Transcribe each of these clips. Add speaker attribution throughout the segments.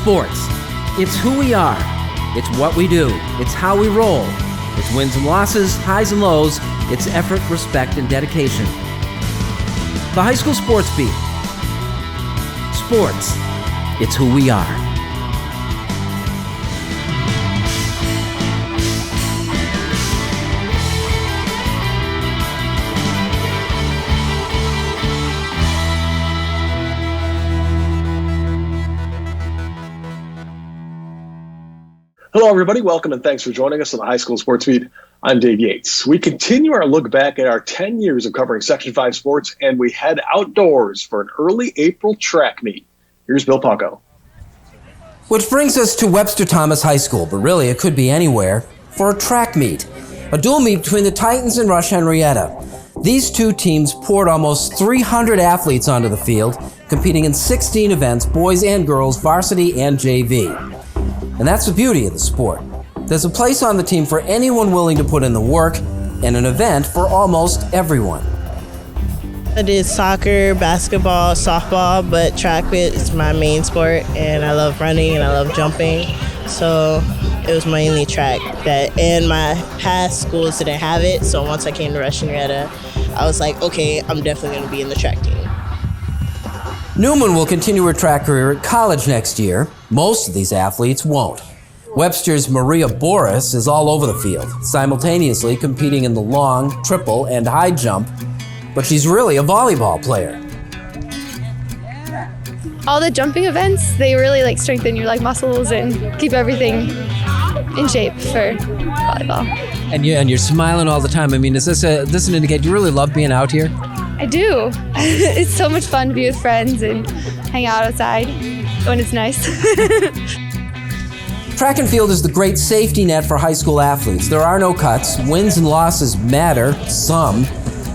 Speaker 1: Sports. It's who we are. It's what we do. It's how we roll. It's wins and losses, highs and lows. It's effort, respect, and dedication. The High School Sports Beat. Sports. It's who we are.
Speaker 2: Hello, everybody. Welcome and thanks for joining us on the High School Sports Beat. I'm Dave Yates. We continue our look back at our 10 years of covering Section 5 sports, and we head outdoors for an early April track meet. Here's Bill Pucko.
Speaker 1: Which brings us to Webster Thomas High School, but really it could be anywhere, for a track meet. A dual meet between the Titans and Rush Henrietta. These two teams poured almost 300 athletes onto the field, competing in 16 events, boys and girls, varsity and JV. And that's the beauty of the sport. There's a place on the team for anyone willing to put in the work, and an event for almost everyone.
Speaker 3: I did soccer, basketball, softball, but track is my main sport, and I love running and I love jumping. So it was mainly track and my past schools didn't have it. So once I came to Rush Henrietta, I was like, okay, I'm definitely going to be in the track team.
Speaker 1: Newman will continue her track career at college next year. Most of these athletes won't. Webster's Maria Boris is all over the field, simultaneously competing in the long, triple, and high jump, but she's really a volleyball player.
Speaker 4: All the jumping events, they really strengthen your muscles and keep everything in shape for volleyball.
Speaker 1: And you're smiling all the time. I mean, does this an indicate you really love being out here?
Speaker 4: I do. It's so much fun to be with friends and hang out outside when it's nice.
Speaker 1: Track and field is the great safety net for high school athletes. There are no cuts. Wins and losses matter, some,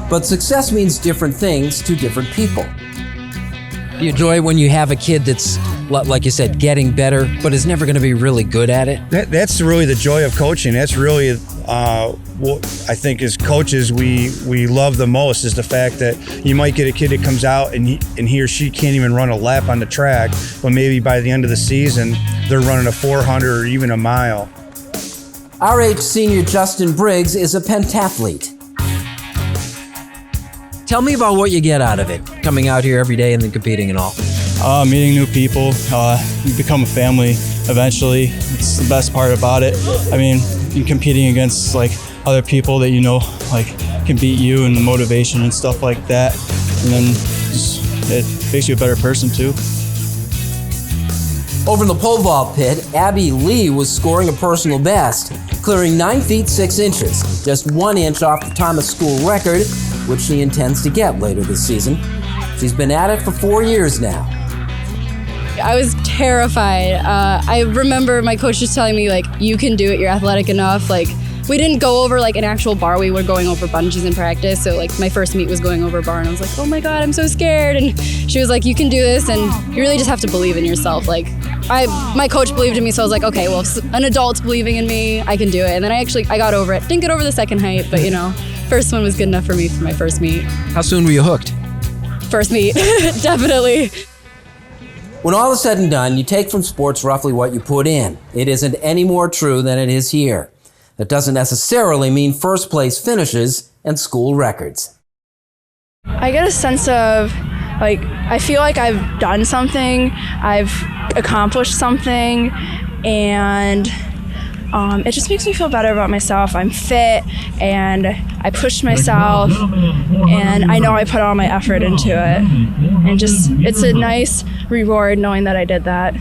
Speaker 1: but success means different things to different people. Do you enjoy when you have a kid that's, like you said, getting better, but is never going to be really good at it?
Speaker 5: That's really the joy of coaching. That's really what I think as coaches we love the most, is the fact that you might get a kid that comes out and he or she can't even run a lap on the track, but maybe by the end of the season they're running a 400 or even a mile.
Speaker 1: RH senior Justin Briggs is a pentathlete. Tell me about what you get out of it, coming out here every day and then competing and all.
Speaker 5: Meeting new people, you become a family eventually. It's the best part about it. I mean, you're competing against other people that can beat you, and the motivation and stuff like that. And then it makes you a better person too.
Speaker 1: Over in the pole vault pit, Abby Lee was scoring a personal best, clearing 9 feet 6 inches, just 1 inch off the Thomas School record, which she intends to get later this season. She's been at it for 4 years now.
Speaker 6: I was terrified. I remember my coach just telling me, you can do it, you're athletic enough. We didn't go over an actual bar, we were going over bungees in practice. So my first meet was going over a bar, and I was like, oh my God, I'm so scared. And she was like, you can do this, and you really just have to believe in yourself. My coach believed in me, so I was like, okay, well, if an adult's believing in me, I can do it. And then I got over it. Didn't get over the second height, but first one was good enough for me for my first meet.
Speaker 1: How soon were you hooked?
Speaker 6: First meet, definitely.
Speaker 1: When all is said and done, you take from sports roughly what you put in. It isn't any more true than it is here. That doesn't necessarily mean first place finishes and school records.
Speaker 7: I get a sense of, I feel like I've done something, I've accomplished something, and it just makes me feel better about myself. I'm fit, and I pushed myself, and I know I put all my effort into it. And it's a nice reward knowing that I did that.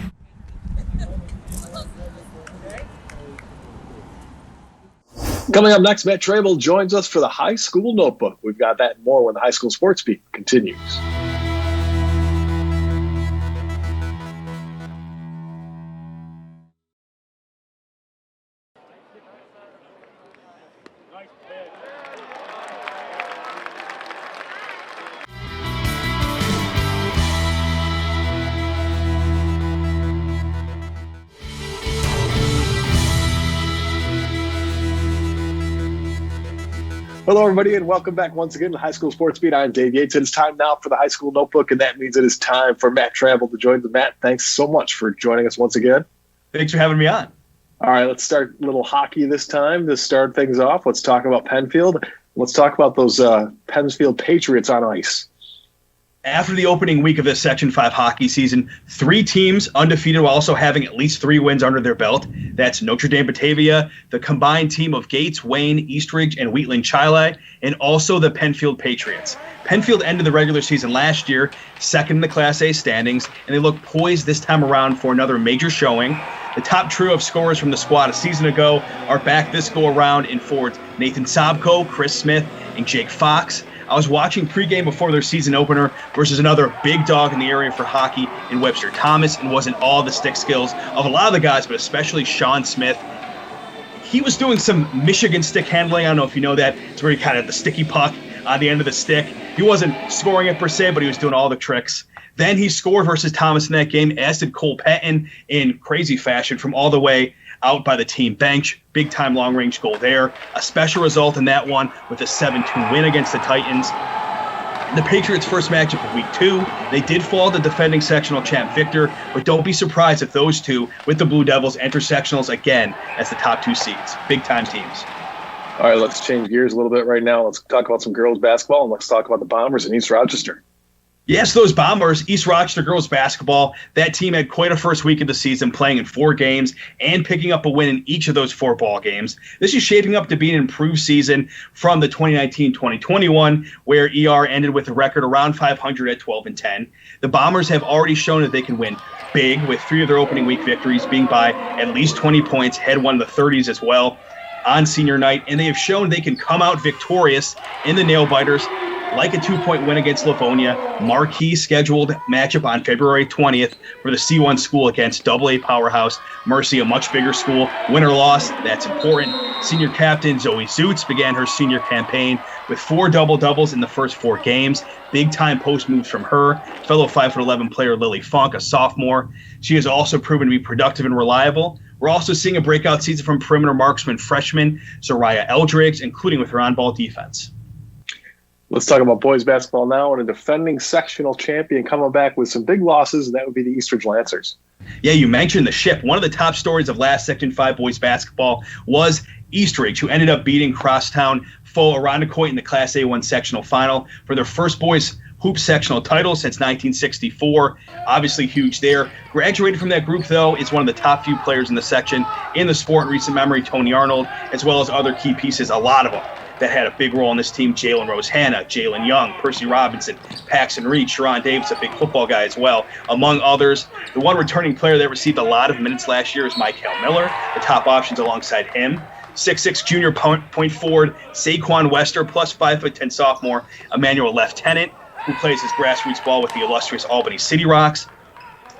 Speaker 2: Coming up next, Matt Trabold joins us for the High School Notebook. We've got that and more when the High School Sports Beat continues. Hello, everybody, and welcome back once again to High School Sports Beat. I'm Dave Yates. It is time now for the High School Notebook, and that means it is time for Matt Trabold to join. Matt, thanks so much for joining us once again.
Speaker 8: Thanks for having me on.
Speaker 2: All right, let's start a little hockey this time to start things off. Let's talk about Penfield. Let's talk about those Penfield Patriots on ice.
Speaker 8: After the opening week of this Section 5 hockey season, 3 teams undefeated while also having at least 3 wins under their belt. That's Notre Dame Batavia, the combined team of Gates, Wayne, Eastridge, and Wheatland Chili, and also the Penfield Patriots. Penfield ended the regular season last year, second in the Class A standings, and they look poised this time around for another major showing. The top trio of scorers from the squad a season ago are back this go-around in forwards Nathan Sobko, Chris Smith, and Jake Fox. I was watching pregame before their season opener versus another big dog in the area for hockey in Webster Thomas, and wasn't all the stick skills of a lot of the guys, but especially Sean Smith. He was doing some Michigan stick handling. I don't know if you know that. It's where he kind of the sticky puck on the end of the stick. He wasn't scoring it per se, but he was doing all the tricks. Then he scored versus Thomas in that game, as did Cole Patton in crazy fashion from all the way out by the team bench. Big-time long-range goal there. A special result in that one with a 7-2 win against the Titans. The Patriots' first matchup of Week 2, they did fall to defending sectional champ Victor, but don't be surprised if those two, with the Blue Devils, enter sectionals again as the top 2 seeds. Big-time teams.
Speaker 2: All right, let's change gears a little bit right now. Let's talk about some girls basketball, and let's talk about the Bombers in East Rochester.
Speaker 8: Yes, those Bombers, East Rochester girls basketball, that team had quite a first week of the season, playing in 4 games and picking up a win in each of those 4 ball games. This is shaping up to be an improved season from the 2019-2021, where ER ended with a record around 500 at 12-10. The Bombers have already shown that they can win big, with 3 of their opening week victories being by at least 20 points, had one in the 30s as well on senior night, and they have shown they can come out victorious in the nail-biters, like a 2-point win against Livonia. Marquee scheduled matchup on February 20th for the C1 school against AA powerhouse Mercy, a much bigger school. Win or loss, that's important. Senior captain Zoe Zoots began her senior campaign with 4 double-doubles in the first 4 games. Big-time post moves from her. Fellow 5'11" player Lily Funk, a sophomore. She has also proven to be productive and reliable. We're also seeing a breakout season from perimeter marksman freshman Zariah Eldriggs, including with her on-ball defense.
Speaker 2: Let's talk about boys basketball now, and a defending sectional champion coming back with some big losses, and that would be the Eastridge Lancers.
Speaker 8: Yeah, you mentioned the ship. One of the top stories of last Section 5 boys basketball was Eastridge, who ended up beating crosstown foe Irondequoit in the Class A1 sectional final for their first boys hoop sectional title since 1964. Obviously huge there. Graduated from that group, though, is one of the top few players in the section in the sport in recent memory, Tony Arnold, as well as other key pieces, a lot of them that had a big role in this team. Jalen Rose Hanna, Jalen Young, Percy Robinson, Paxton Reed, Sharon Davis, a big football guy as well, among others. The one returning player that received a lot of minutes last year is Michael Miller, the top options alongside him. 6'6" junior point forward Saquon Wester, plus 5'10" sophomore Emmanuel Lieutenant, who plays his grassroots ball with the illustrious Albany City Rocks.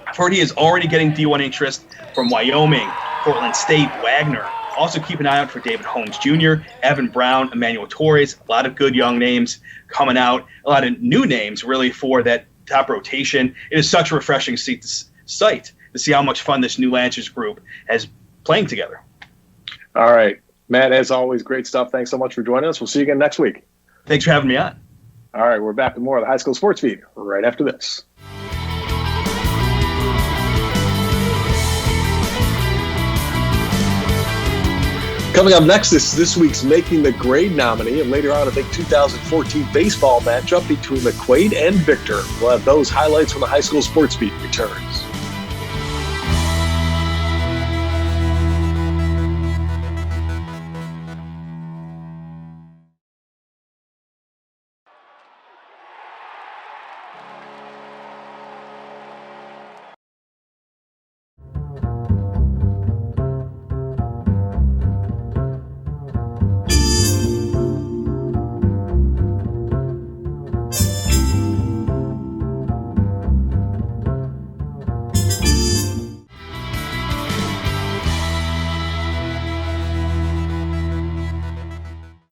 Speaker 8: I've heard he is already getting D1 interest from Wyoming, Portland State, Wagner. Also keep an eye out for David Holmes Jr., Evan Brown, Emmanuel Torres, a lot of good young names coming out, a lot of new names really for that top rotation. It is such a refreshing sight to see how much fun this new Lancers group has playing together.
Speaker 2: All right. Matt, as always, great stuff. Thanks so much for joining us. We'll see you again next week.
Speaker 8: Thanks for having me on.
Speaker 2: All right, we're back with more of the High School Sports Feed right after this. Coming up next is this week's Making the Grade nominee, and later on a big 2014 baseball matchup between McQuaid and Victor. We'll have those highlights when the High School Sports Beat returns.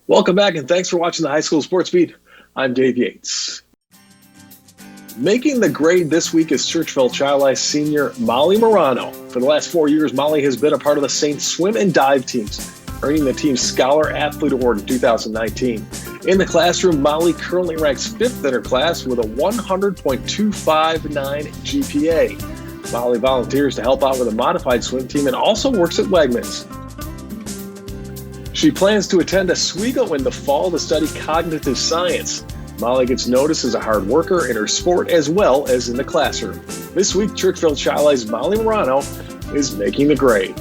Speaker 2: Welcome back, and thanks for watching the High School Sports Beat. I'm Dave Yates. Making the grade this week is Churchville Chili senior Molly Morano. For the last 4 years, Molly has been a part of the Saints swim and dive teams. earning the team's Scholar Athlete Award in 2019. In the classroom, Molly currently ranks 5th in her class with a 100.259 GPA. Molly volunteers to help out with a modified swim team and also works at Wegmans. She plans to attend Oswego in the fall to study cognitive science. Molly gets noticed as a hard worker in her sport as well as in the classroom. This week, Churchville Chi-Li's Molly Morano is making the grade.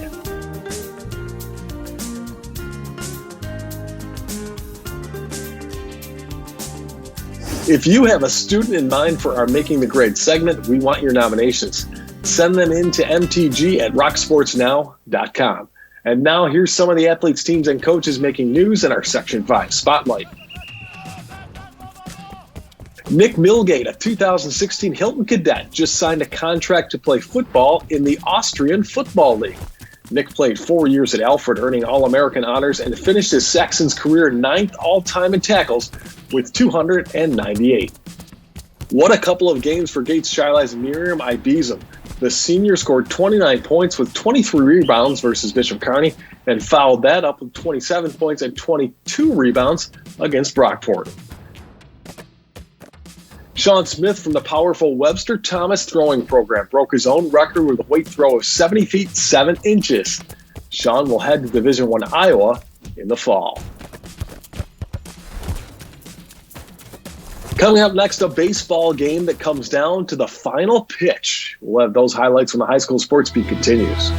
Speaker 2: If you have a student in mind for our Making the Grade segment, we want your nominations. Send them in to mtg@rocksportsnow.com. And now here's some of the athletes, teams, and coaches making news in our Section 5 Spotlight. Nick Milgate, a 2016 Hilton cadet, just signed a contract to play football in the Austrian Football League. Nick played 4 years at Alfred, earning All-American honors, and finished his Saxons career 9th all-time in tackles with 298. What a couple of games for Gates Chi-Li's Miriam Ibizum. The senior scored 29 points with 23 rebounds versus Bishop Kearney, and followed that up with 27 points and 22 rebounds against Brockport. Sean Smith from the powerful Webster Thomas throwing program broke his own record with a weight throw of 70 feet 7 inches. Sean will head to Division I Iowa in the fall. Coming up next, a baseball game that comes down to the final pitch. We'll have those highlights when the high school sports beat continues.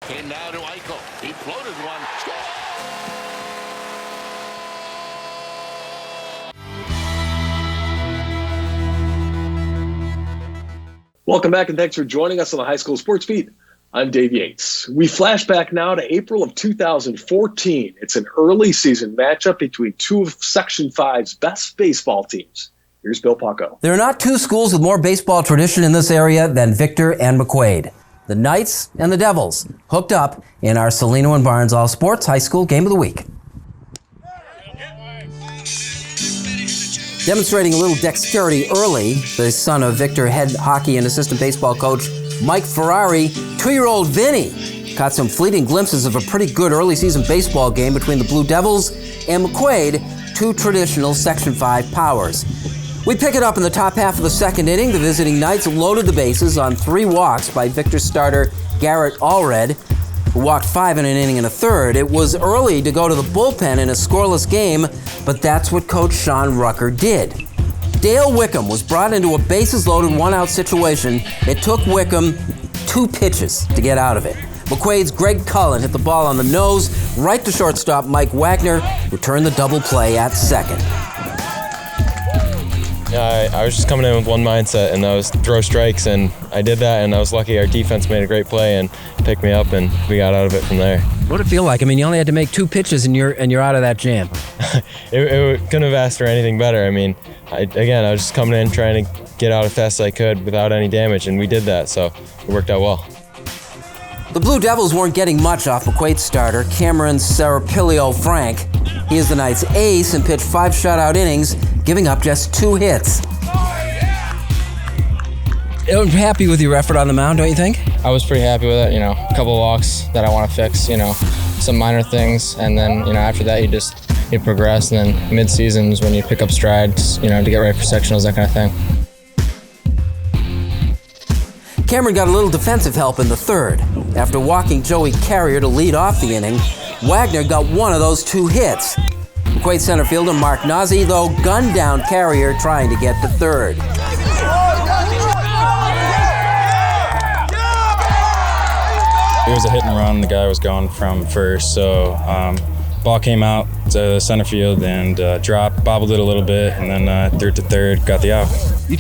Speaker 9: Came now to Eichel. He floated one. Score!
Speaker 2: Welcome back and thanks for joining us on the High School Sports Beat. I'm Dave Yates. We flash back now to April of 2014. It's an early season matchup between two of Section 5's best baseball teams. Here's Bill Paco.
Speaker 1: There are not two schools with more baseball tradition in this area than Victor and McQuaid. The Knights and the Devils hooked up in our Salino and Barnes All Sports High School Game of the Week. Demonstrating a little dexterity early, the son of Victor head hockey and assistant baseball coach Mike Ferrari, 2-year-old Vinny caught some fleeting glimpses of a pretty good early season baseball game between the Blue Devils and McQuaid, two traditional Section 5 powers. We pick it up in the top half of the second inning. The visiting Knights loaded the bases on 3 walks by Victor starter Garrett Allred, who walked 5 in an inning and a third. It was early to go to the bullpen in a scoreless game, but that's what Coach Sean Rucker did. Dale Wickham was brought into a bases-loaded 1-out situation. It took Wickham 2 pitches to get out of it. McQuaid's Greg Cullen hit the ball on the nose, right to shortstop Mike Wagner, who turned the double play at second.
Speaker 10: Yeah, I was just coming in with one mindset, and that was throw strikes, and I did that, and I was lucky our defense made a great play and picked me up, and we got out of it from there.
Speaker 1: What did it feel like? I mean, you only had to make 2 pitches, and you're out of that jam.
Speaker 10: it couldn't have asked for anything better. I mean, I was just coming in trying to get out as fast as I could without any damage, and we did that, so it worked out well.
Speaker 1: The Blue Devils weren't getting much off McQuaid's starter, Cameron Serapilio Frank. He is the Knights' ace and pitched 5 shutout innings, giving up just 2 hits. I'm happy with your effort on the mound, don't you think?
Speaker 11: I was pretty happy with it, a couple walks that I want to fix, some minor things, and then, after that you progress, and then mid-season is when you pick up strides, to get ready for sectionals, that kind of thing.
Speaker 1: Cameron got a little defensive help in the third. After walking Joey Carrier to lead off the inning, Wagner got one of those 2 hits. McQuaid center fielder Mark Nazi, though, gunned down Carrier trying to get to third.
Speaker 12: It was a hit and run. The guy was going from first, so ball came out to center field and dropped, bobbled it a little bit, and then threw it to third, got the out.
Speaker 1: You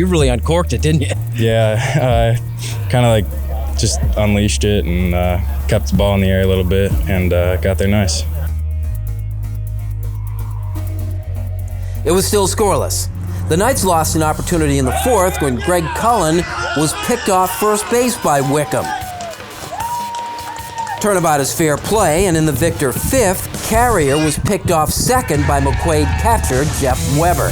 Speaker 1: really uncorked it, didn't you?
Speaker 12: Yeah, kind of like just unleashed it and kept the ball in the air a little bit and got there nice.
Speaker 1: It was still scoreless. The Knights lost an opportunity in the fourth when Greg Cullen was picked off first base by Wickham. Turnabout is fair play, and in the Victor fifth, Carrier was picked off second by McQuaid catcher Jeff Weber.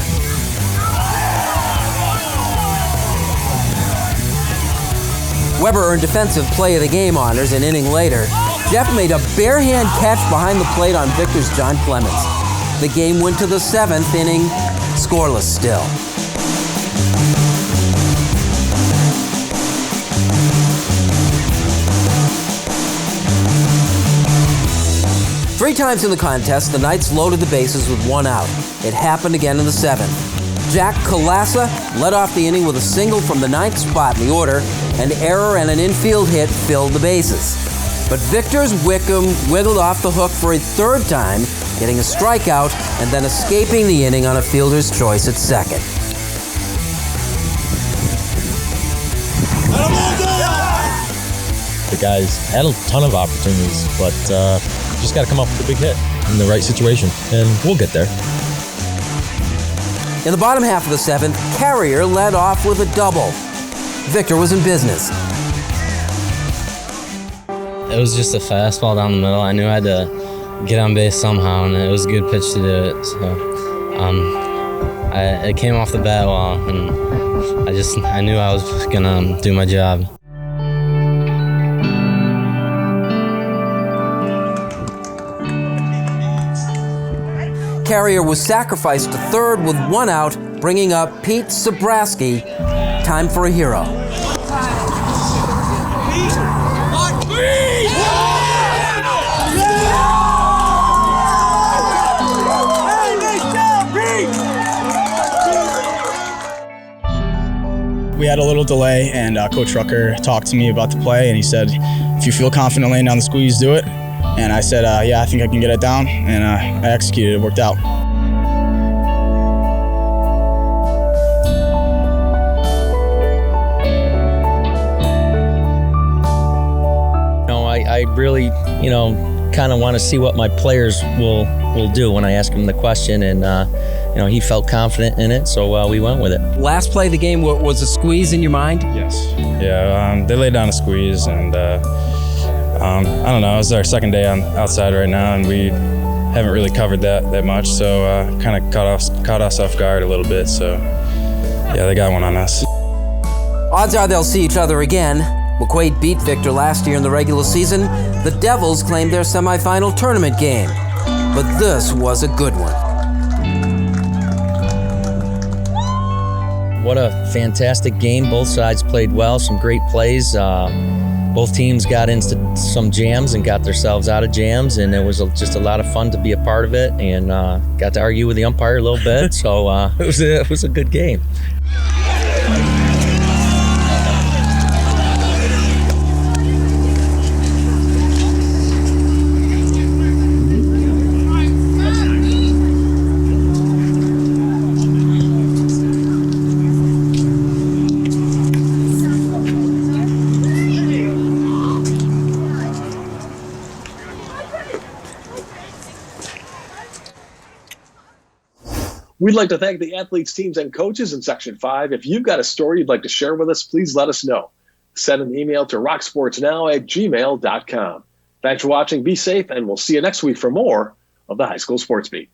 Speaker 1: Weber earned Defensive Play of the Game honors an inning later. Jeff made a bare-hand catch behind the plate on Victor's John Clemens. The game went to the 7th inning, scoreless still. Three times in the contest, the Knights loaded the bases with 1 out. It happened again in the 7th. Jack Kalasa led off the inning with a single from the 9th spot in the order. An error and an infield hit filled the bases. But Victor's Wickham wiggled off the hook for a 3rd time, getting a strikeout and then escaping the inning on a fielder's choice at second.
Speaker 13: The guys had a ton of opportunities, but just got to come up with a big hit in the right situation, and we'll get there.
Speaker 1: In the bottom half of the 7th, Carrier led off with a double. Victor was in business.
Speaker 14: It was just a fastball down the middle. I knew I had to get on base somehow, and it was a good pitch to do it. So it came off the bat well, and I knew I was gonna do my job.
Speaker 1: Carrier was sacrificed to 3rd with 1 out, bringing up Pete Sabraski. Time for a hero.
Speaker 5: We had a little delay, and Coach Rucker talked to me about the play, and he said, if you feel confident laying down the squeeze, do it. And I said, yeah, I think I can get it down, and I executed. It worked out.
Speaker 15: I really, kind of want to see what my players will do when I ask them the question, and he felt confident in it, so we went with it.
Speaker 1: Last play of the game was a squeeze in your mind?
Speaker 12: Yes. Yeah, they laid down a squeeze, and I don't know. It was our 2nd day outside right now, and we haven't really covered that much, so kind of caught us off guard a little bit. So yeah, they got one on us.
Speaker 1: Odds are they'll see each other again. McQuaid beat Victor last year in the regular season. The Devils claimed their semifinal tournament game, but this was a good one.
Speaker 15: What a fantastic game. Both sides played well, some great plays. Both teams got into some jams and got themselves out of jams, and it was just a lot of fun to be a part of it, and got to argue with the umpire a little bit, so it was a good game.
Speaker 2: We'd like to thank the athletes, teams, and coaches in Section 5. If you've got a story you'd like to share with us, please let us know. Send an email to rocksportsnow@gmail.com. Thanks for watching, be safe, and we'll see you next week for more of the High School Sports Beat.